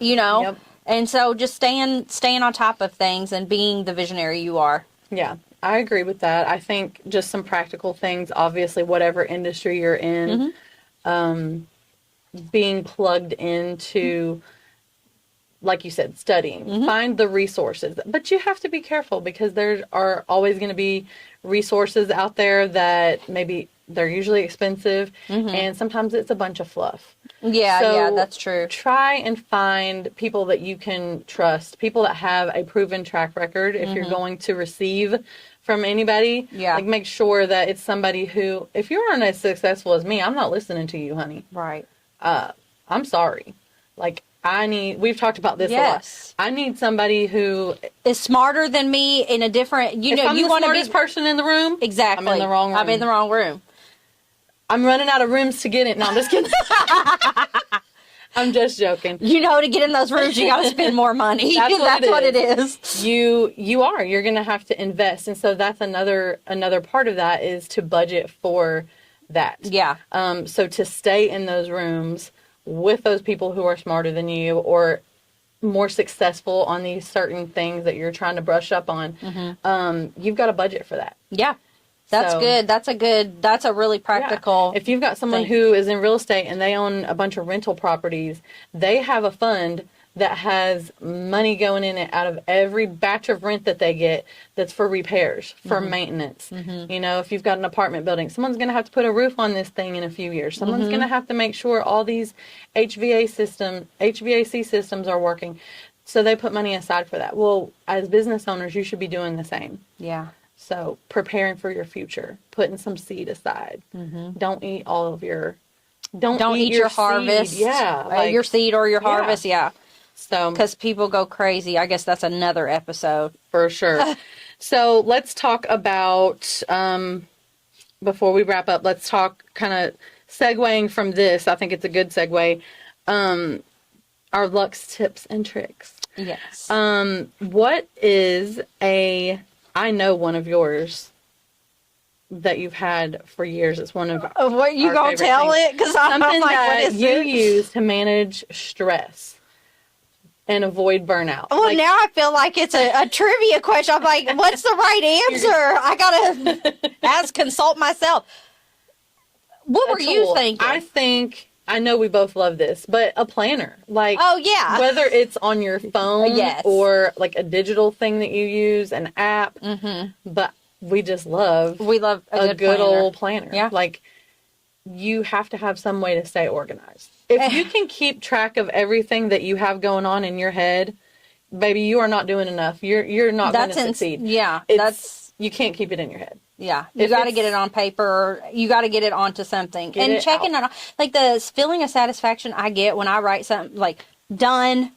And so just staying on top of things and being the visionary you are.
Yeah, I agree with that. I think just some practical things, obviously, whatever industry you're in, being plugged into, like you said, studying, find the resources. But you have to be careful, because there are always going to be resources out there that maybe they're usually expensive, and sometimes it's a bunch of fluff.
Yeah, that's true.
Try and find people that you can trust, people that have a proven track record. If you're going to receive from anybody, like make sure that it's somebody who, if you aren't as successful as me, I'm not listening to you, honey.
Right.
I'm sorry. Like, we've talked about this a lot. I need somebody who
is smarter than me in a different,
if I'm the smartest person in the room,
exactly.
I'm in the wrong room.
I'm in the wrong room.
I'm running out of rooms to get it. No, I'm just kidding. I'm just joking.
To get in those rooms, you got to spend more money. That's what it is.
You're going to have to invest. And so that's another part of that, is to budget for that.
Yeah.
So to stay in those rooms with those people who are smarter than you or more successful on these certain things that you're trying to brush up on, you've got a budget for that.
Yeah. That's
So,
good. That's a really practical.
If you've got someone who is in real estate and they own a bunch of rental properties, they have a fund that has money going in it out of every batch of rent that they get that's for repairs, for maintenance. You know, if you've got an apartment building, someone's going to have to put a roof on this thing in a few years. Someone's going to have to make sure all these HVAC systems are working. So they put money aside for that. Well, as business owners, you should be doing the same.
Yeah.
So preparing for your future, putting some seed aside. Don't eat all of your, don't eat your
harvest.
seed. Yeah.
Your seed or your harvest. Yeah.
So,
because people go crazy. I guess that's another episode.
For sure. So let's talk about, before we wrap up, let's talk kind of segueing from this. I think it's a good segue. Our Lux tips and tricks.
Yes.
What is I know one of yours that you've had for years. It's one of
what you gonna tell
things.
it? Because I'm
something
like,
that
what is
you
it?
use to manage stress and avoid burnout.
Well, now I feel like it's a trivia question. I'm like, what's the right answer? I gotta consult myself. What were you thinking?
I know we both love this, but a planner. Like,
oh yeah,
whether it's on your phone
yes.
or like a digital thing that you use, an app. But we love a good old planner.
Yeah.
Like, you have to have some way to stay organized. If you can keep track of everything that you have going on in your head, baby, you are not doing enough. You're not going to succeed.
Yeah, you
can't keep it in your head.
Yeah, you got to get it on paper. You got to get it onto something and checking it on. Like the feeling of satisfaction I get when I write something like done,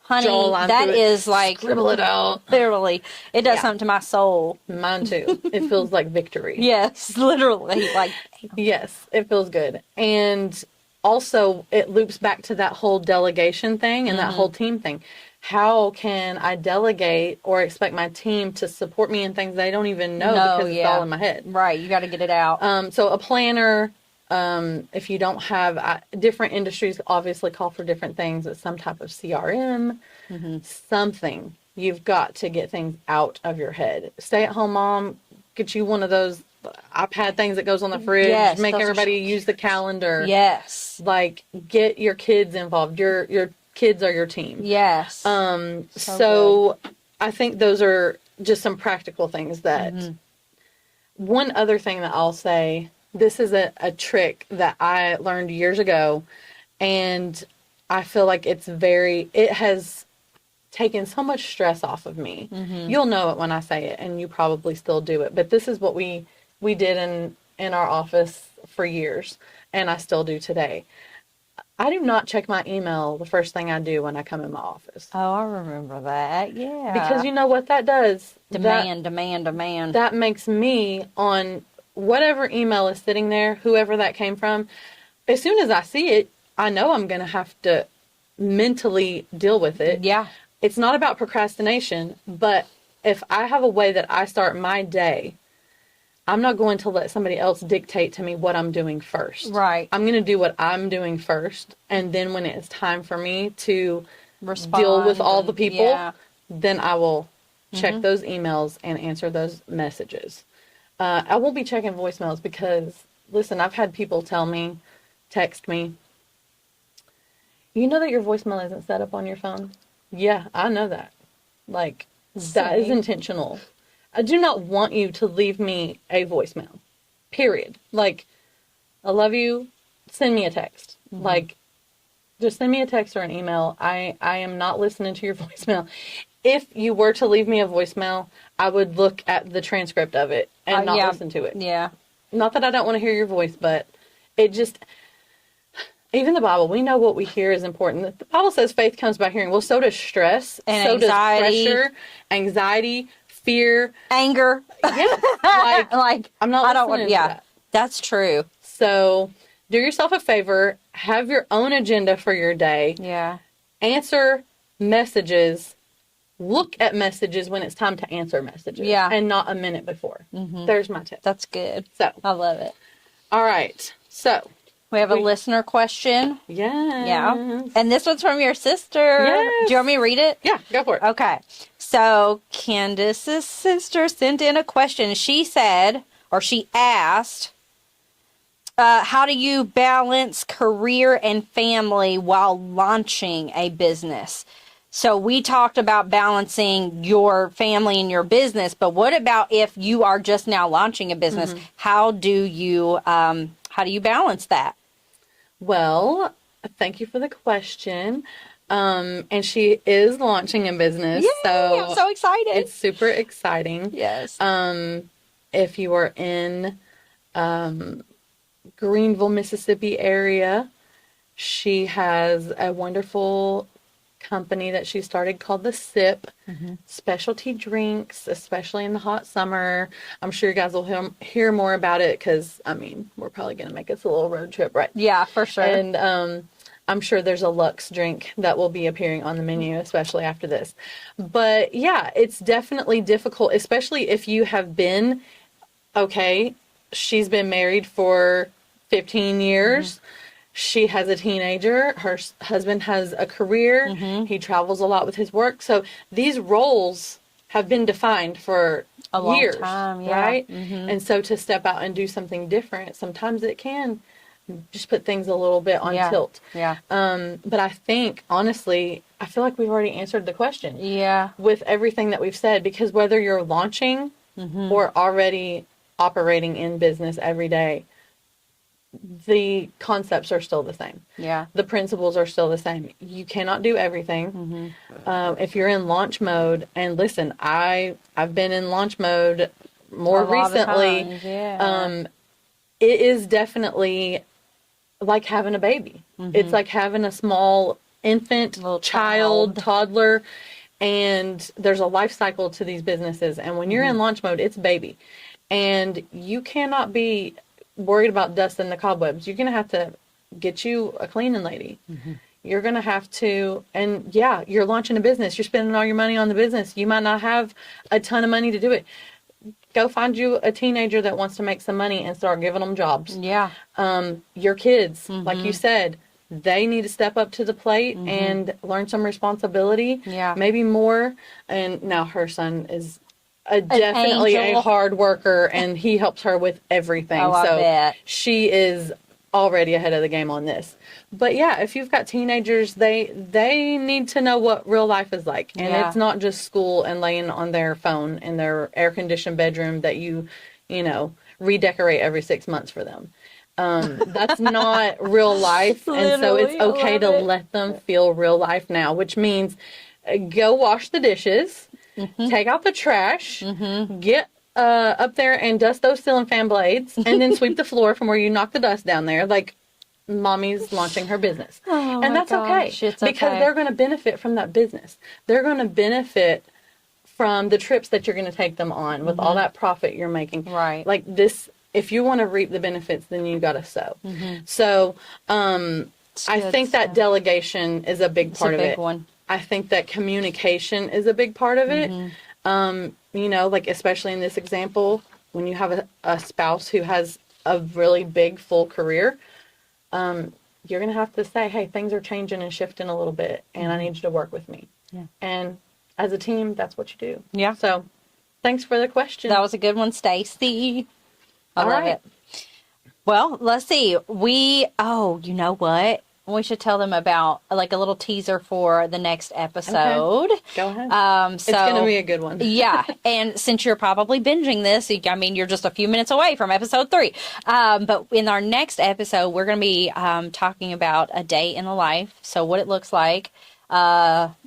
honey. That is like
scribble it out.
Literally, it does something to my soul.
Mine too. It feels like victory.
Yes, literally. Like
yes, it feels good. And also it loops back to that whole delegation thing and that whole team thing. How can I delegate or expect my team to support me in things they don't even know because it's all in my head?
Right. You got to get it out.
So a planner, if you don't have different industries obviously call for different things. It's some type of CRM, something. You've got to get things out of your head. Stay-at-home mom, get you one of those iPad things that goes on the fridge.
Yes,
make everybody use the calendar.
Yes.
Like, get your kids involved. Your kids are your team.
Yes.
So I think those are just some practical things that one other thing that I'll say, this is a trick that I learned years ago, and I feel like it has taken so much stress off of me. You'll know it when I say it, and you probably still do it, but this is what we did in our office for years, and I still do today. I do not check my email the first thing I do when I come in my office.
Oh, I remember that. Yeah.
Because you know what that does?
Demand.
That makes me, on whatever email is sitting there, whoever that came from, as soon as I see it, I know I'm going to have to mentally deal with it.
Yeah.
It's not about procrastination, but if I have a way that I start my day, I'm not going to let somebody else dictate to me what I'm doing first.
Right.
I'm going to do what I'm doing first. And then when it's time for me to
respond,
deal with all the people, then I will check those emails and answer those messages. I won't be checking voicemails because, listen, I've had people text me, you know that your voicemail isn't set up on your phone? Yeah, I know that. Like, that is intentional. I do not want you to leave me a voicemail, period. Like, I love you, send me a text. Like, just send me a text or an email. I am not listening to your voicemail. If you were to leave me a voicemail, I would look at the transcript of it and not listen to it.
Yeah.
Not that I don't want to hear your voice, but it just, even the Bible, we know what we hear is important. The Bible says faith comes by hearing. Well, so does stress.
And
so
anxiety.
does pressure, anxiety, fear,
anger.
Yeah, like I'm not. I don't want.
Yeah,
that.
That's true.
So do yourself a favor. Have your own agenda for your day.
Yeah.
Answer messages. Look at messages when it's time to answer messages.
Yeah.
And not a minute before. There's my tip.
That's good.
So
I love it.
All right. So
We have a listener question.
yeah.
And this one's from your sister.
Yes.
Do you want me to read it?
Yeah, go for it.
Okay. So Candace's sister sent in a question. She said, or she asked, how do you balance career and family while launching a business? So we talked about balancing your family and your business, but what about if you are just now launching a business? How do you balance that?
Well, thank you for the question. And she is launching a business,
Yay,
so
I'm so excited.
it's super exciting.
Yes.
If you are in Greenville, Mississippi area, she has a wonderful company that she started called The Sip, specialty drinks, especially in the hot summer. I'm sure you guys will hear more about it because, I mean, we're probably going to make us a little road trip, right?
Yeah, for sure.
And I'm sure there's a Lux drink that will be appearing on the menu, especially after this. But yeah, it's definitely difficult, especially if you have been, okay, she's been married for 15 years. She has a teenager. Her husband has a career. He travels a lot with his work. So these roles have been defined for
a long
years,
time, yeah.
right? And so to step out and do something different, sometimes it can just put things a little bit on tilt.
Yeah.
But I think, honestly, I feel like we've already answered the question.
Yeah.
With everything that we've said, because whether you're launching or already operating in business every day, the concepts are still the same.
Yeah.
The principles are still the same. You cannot do everything. If you're in launch mode, and listen, I've been in launch mode more recently.
Yeah.
It is definitely like having a baby. It's like having a small infant,
Little
child, toddler, and there's a life cycle to these businesses. And when you're in launch mode, it's baby. And you cannot be worried about dust and the cobwebs. You're going to have to get you a cleaning lady. You're going to have to, and yeah, you're launching a business. You're spending all your money on the business. You might not have a ton of money to do it. Go find you a teenager that wants to make some money and start giving them jobs.
Yeah.
Your kids, like you said, they need to step up to the plate and learn some responsibility.
Yeah.
Maybe more. And now her son is definitely
angel.
a hard worker, and he helps her with everything.
Oh, I
so
bet.
she is already ahead of the game on this. But yeah, if you've got teenagers, they need to know what real life is like. And it's not just school and laying on their phone in their air-conditioned bedroom that you redecorate every 6 months for them. That's not real life. And so it's okay to let them feel real life now, which means go wash the dishes, take out the trash, get up there and dust those ceiling fan blades, and then sweep the floor from where you knocked the dust down there. Like, mommy's launching her business. And that's okay. Because they're going to benefit from that business. They're going to benefit from the trips that you're going to take them on with all that profit you're making.
Right.
Like this, if you want to reap the benefits, then you got to sow. So, I think that delegation is a big part of it.
One.
I think that communication is a big part of it. Like especially in this example, when you have a spouse who has a really big full career, you're going to have to say, hey, things are changing and shifting a little bit, and I need you to work with me.
Yeah.
And as a team, that's what you do.
Yeah.
So thanks for the question.
That was a good one, Stacy. I love it. Well, let's see. You know what? We should tell them about like a little teaser for the next episode.
Okay. Go ahead. It's going to be a good one.
Yeah. And since you're probably binging this, I mean, you're just a few minutes away from episode 3. But in our next episode, we're going to be talking about a day in the life. So what it looks like,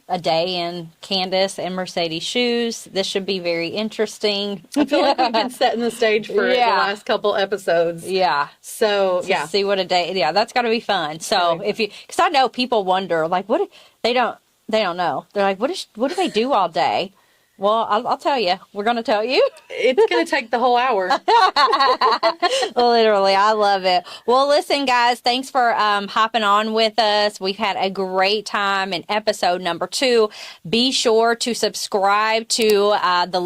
a day in Candace and Mercedes' shoes. This should be very interesting.
I feel like we've been setting the stage for the last couple episodes.
Yeah.
So,
see what a day. Yeah, that's got to be fun. So because I know people wonder, like, what they don't know. They're like, what do they do all day? Well, I'll tell you. We're going to tell you.
It's going to take the whole hour.
Literally. I love it. Well, listen, guys, thanks for hopping on with us. We've had a great time in episode number 2. Be sure to subscribe to the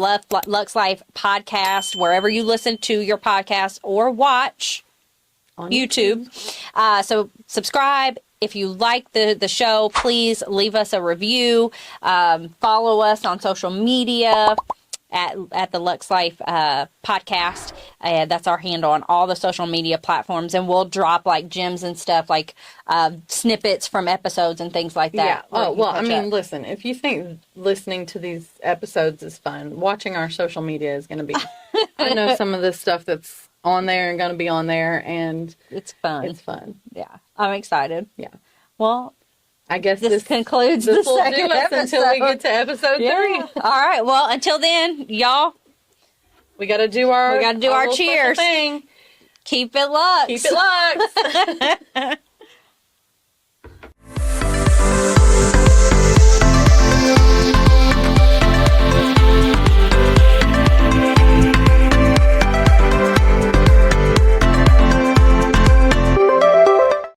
Lux Life podcast, wherever you listen to your podcast or watch.
on
YouTube. So subscribe. If you like the show, please leave us a review. Follow us on social media at the Lux Life podcast. That's our handle on all the social media platforms, and we'll drop like gems and stuff, like snippets from episodes and things like that.
Yeah. Oh, well, I mean,
up.
listen, if you think listening to these episodes is fun, watching our social media is going to be. I know some of this stuff that's on there and going to be on there, and
It's fun.
it's fun.
Yeah, I'm excited.
Yeah.
Well,
I guess
this concludes the
will do
second
us
episode.
until we get to episode 3.
All right. Well, until then, y'all,
We got to do our
our
little special
cheers.
thing.
Keep it Lux.
Keep it Lux.